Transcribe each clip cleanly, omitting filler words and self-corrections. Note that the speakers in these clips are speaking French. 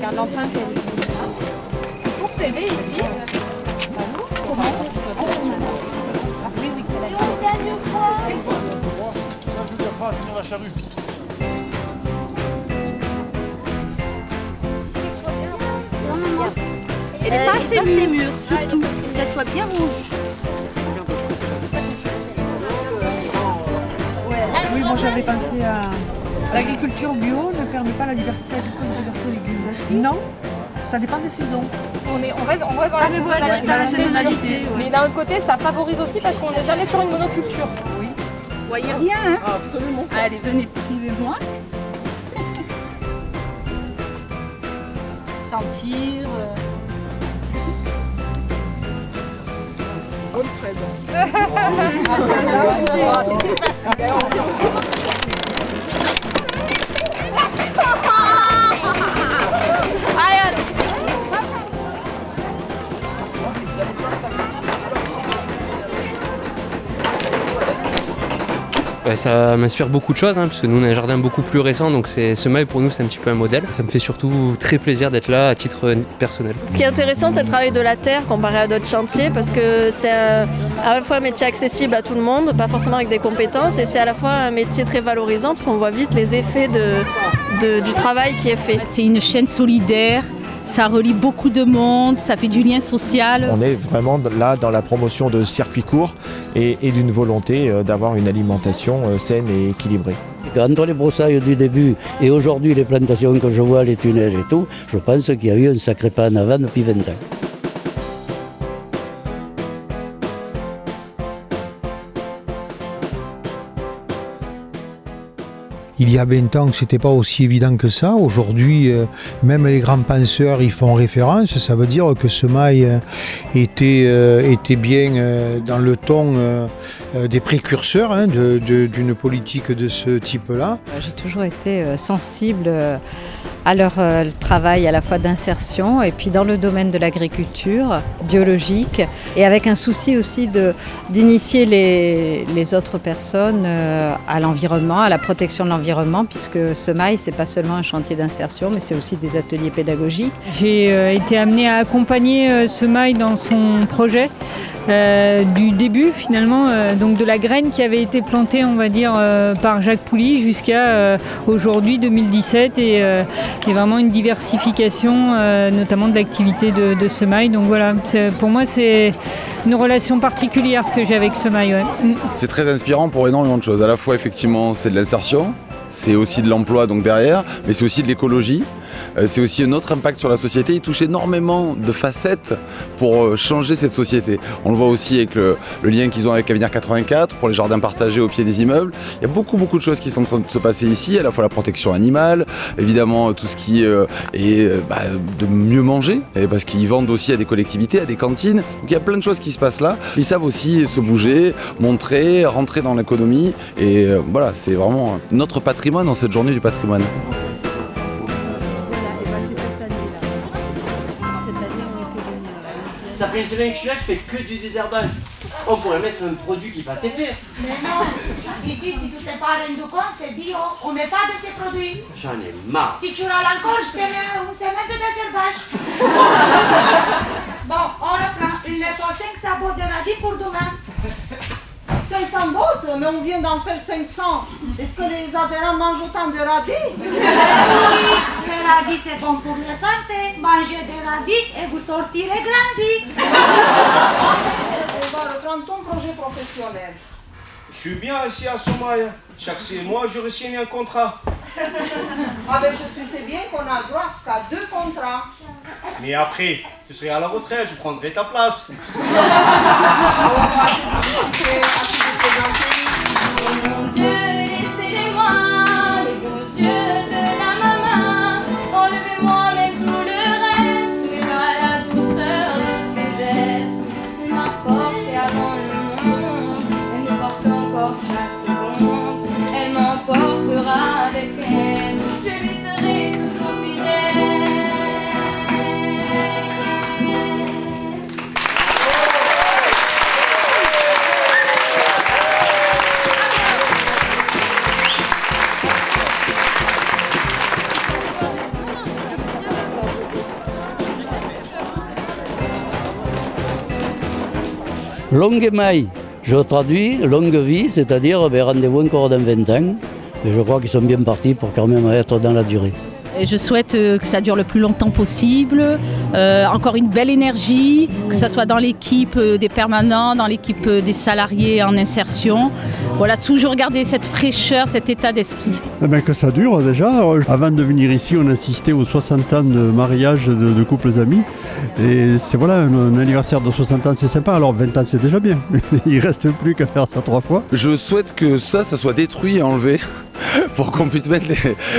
Regarde l'empreinte, elle est là. Pour t'aider ici. Comment? Oui, c'est la Elle n'est pas assez mûre, surtout. Qu'elle soit bien rouge. Oui, moi j'avais pensé à l'agriculture bio ne permet pas la diversité agricole de plusieurs légumes. Non, ça dépend des saisons. On reste dans la saisonnalité. Mais d'un autre côté, ça favorise aussi parce qu'on n'est jamais sur une monoculture. Oui. Vous voyez rien, hein? Ah, absolument. Allez, venez, suivez-moi. Sentir. Bonne fraise. C'était facile. Ça m'inspire beaucoup de choses, parce que nous on a un jardin beaucoup plus récent, donc Semaille pour nous c'est un petit peu un modèle. Ça me fait surtout très plaisir d'être là à titre personnel. Ce qui est intéressant, c'est le travail de la terre comparé à d'autres chantiers, parce que c'est à la fois un métier accessible à tout le monde, pas forcément avec des compétences, et c'est à la fois un métier très valorisant, parce qu'on voit vite les effets du travail qui est fait. C'est une chaîne solidaire. Ça relie beaucoup de monde, ça fait du lien social. On est vraiment là dans la promotion de circuits courts et d'une volonté d'avoir une alimentation saine et équilibrée. Entre les broussailles du début et aujourd'hui les plantations que je vois, les tunnels et tout, je pense qu'il y a eu un sacré pas en avant depuis 20 ans. Il y a 20 ans, ce n'était pas aussi évident que ça. Aujourd'hui, même les grands penseurs y font référence. Ça veut dire que Semaille était bien dans le ton des précurseurs d'une politique de ce type-là. J'ai toujours été sensible à leur travail à la fois d'insertion et puis dans le domaine de l'agriculture biologique et avec un souci aussi d'initier les autres personnes à l'environnement, à la protection de l'environnement, puisque Semaille, c'est pas seulement un chantier d'insertion, mais c'est aussi des ateliers pédagogiques. J'ai été amenée à accompagner Semaille dans son projet du début finalement, donc de la graine qui avait été plantée, on va dire, par Jacques Pouly jusqu'à aujourd'hui 2017 et vraiment une diversification notamment de l'activité de Semaille. Donc voilà, pour moi c'est une relation particulière que j'ai avec Semaille. Ouais. C'est très inspirant pour énormément de choses. À la fois effectivement c'est de l'insertion, c'est aussi de l'emploi donc derrière, mais c'est aussi de l'écologie. C'est aussi un autre impact sur la société. Il touche énormément de facettes pour changer cette société. On le voit aussi avec le lien qu'ils ont avec Avenir 84 pour les jardins partagés au pied des immeubles. Il y a beaucoup de choses qui sont en train de se passer ici, à la fois la protection animale, évidemment tout ce qui est de mieux manger, parce qu'ils vendent aussi à des collectivités, à des cantines. Donc il y a plein de choses qui se passent là. Ils savent aussi se bouger, montrer, rentrer dans l'économie. Et voilà, c'est vraiment notre patrimoine dans cette journée du patrimoine. Ça fait une semaine que je suis là, je fais que du désherbage. On pourrait mettre un produit qui passe effet. Mais non, ici, si tu t'es pas rendu compte, c'est bio. On met pas de ces produits. J'en ai marre. Si tu râles encore, je te mets une semaine de désherbage. Bon, on reprend. Il me faut 5 sabots de radis pour demain. 500 bottes, mais on vient d'en faire 500. Est-ce que les adhérents mangent autant de radis? Oui, le radis c'est bon pour la santé. Mangez des radis et vous sortirez grandi. On va reprendre ton projet professionnel. Je suis bien ici à Semaille. Chaque 6 mois, je re-signe un contrat. Avec tu sais bien qu'on a droit qu'à 2 contrats. Mais après, tu serais à la retraite, je prendrai ta place. Mon Dieu, laissez-les-moi, les beaux yeux de la maman. Enlevez-moi même tout le reste, mais pas la douceur de ses gestes. Elle m'a porté avant le monde, elle me porte encore chaque seconde. Elle m'emportera avec elle, je lui serai toujours fidèle. Longue maille, je traduis, longue vie, c'est-à-dire rendez-vous encore dans 20 ans. Et je crois qu'ils sont bien partis pour quand même être dans la durée. Et je souhaite que ça dure le plus longtemps possible, encore une belle énergie, que ce soit dans l'équipe des permanents, dans l'équipe des salariés en insertion. Voilà, toujours garder cette fraîcheur, cet état d'esprit. Eh bien, que ça dure déjà. Avant de venir ici, on assistait aux 60 ans de mariage de couples amis. Et c'est voilà, un anniversaire de 60 ans, c'est sympa. Alors 20 ans, c'est déjà bien. Il ne reste plus qu'à faire ça 3 fois. Je souhaite que ça soit détruit et enlevé pour qu'on puisse mettre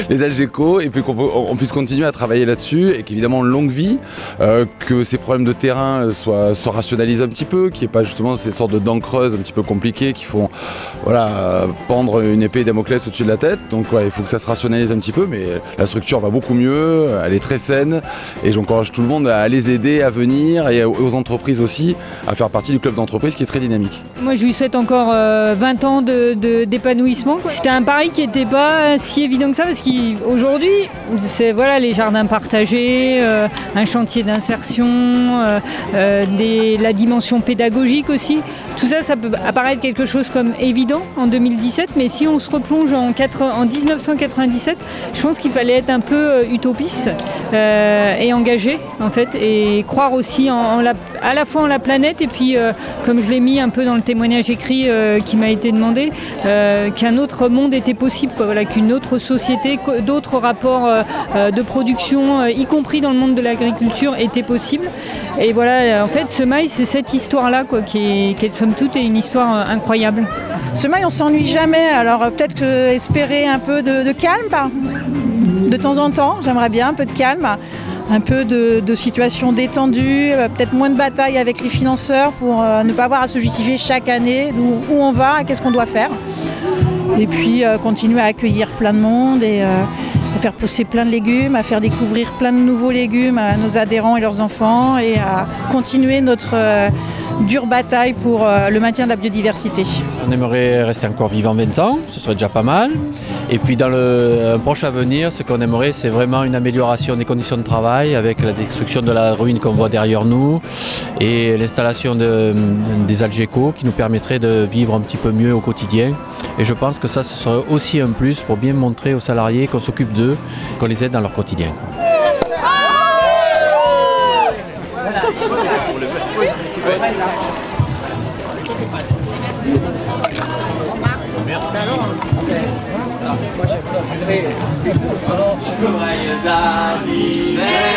les Algeco et puis qu'on puisse continuer à travailler là-dessus et qu'évidemment longue vie, que ces problèmes de terrain soient rationalisés un petit peu, qu'il n'y ait pas justement ces sortes de dents creuses un petit peu compliquées qui font pendre une épée Damoclès au-dessus de la tête. Donc il faut que ça se rationalise un petit peu, mais la structure va beaucoup mieux, elle est très saine et j'encourage tout le monde à les aider à venir et aux entreprises aussi à faire partie du club d'entreprise qui est très dynamique. Moi je lui souhaite encore 20 ans d'épanouissement. C'était un pari qui n'était pas si évident que ça parce qu'aujourd'hui c'est les jardins partagés, un chantier d'insertion, la dimension pédagogique aussi. Tout ça, ça peut apparaître quelque chose comme évident en 2017, mais si on se replonge en 1997, je pense qu'il fallait être un peu utopiste et engagé en fait, et croire aussi à la fois en la planète et puis comme je l'ai mis un peu dans le témoignage écrit qui m'a été demandé, qu'un autre monde était possible, qu'une autre société, d'autres rapports de production, y compris dans le monde de l'agriculture, étaient possibles. Et voilà, en fait, Semail, c'est cette histoire-là qui est somme toute une histoire incroyable. Semail, on s'ennuie jamais, alors peut-être espérer un peu de calme, de temps en temps, j'aimerais bien un peu de calme. Un peu de situation détendue, peut-être moins de bataille avec les financeurs pour ne pas avoir à se justifier chaque année où on va et qu'est-ce qu'on doit faire. Et puis continuer à accueillir plein de monde et à faire pousser plein de légumes, à faire découvrir plein de nouveaux légumes à nos adhérents et leurs enfants et à continuer notre dure bataille pour le maintien de la biodiversité. On aimerait rester encore vivant 20 ans, ce serait déjà pas mal. Et puis dans un proche avenir, ce qu'on aimerait, c'est vraiment une amélioration des conditions de travail avec la destruction de la ruine qu'on voit derrière nous et l'installation des Algeco qui nous permettrait de vivre un petit peu mieux au quotidien. Et je pense que ça, ce serait aussi un plus pour bien montrer aux salariés qu'on s'occupe d'eux, qu'on les aide dans leur quotidien. Merci alors. Joyeux anniversaire.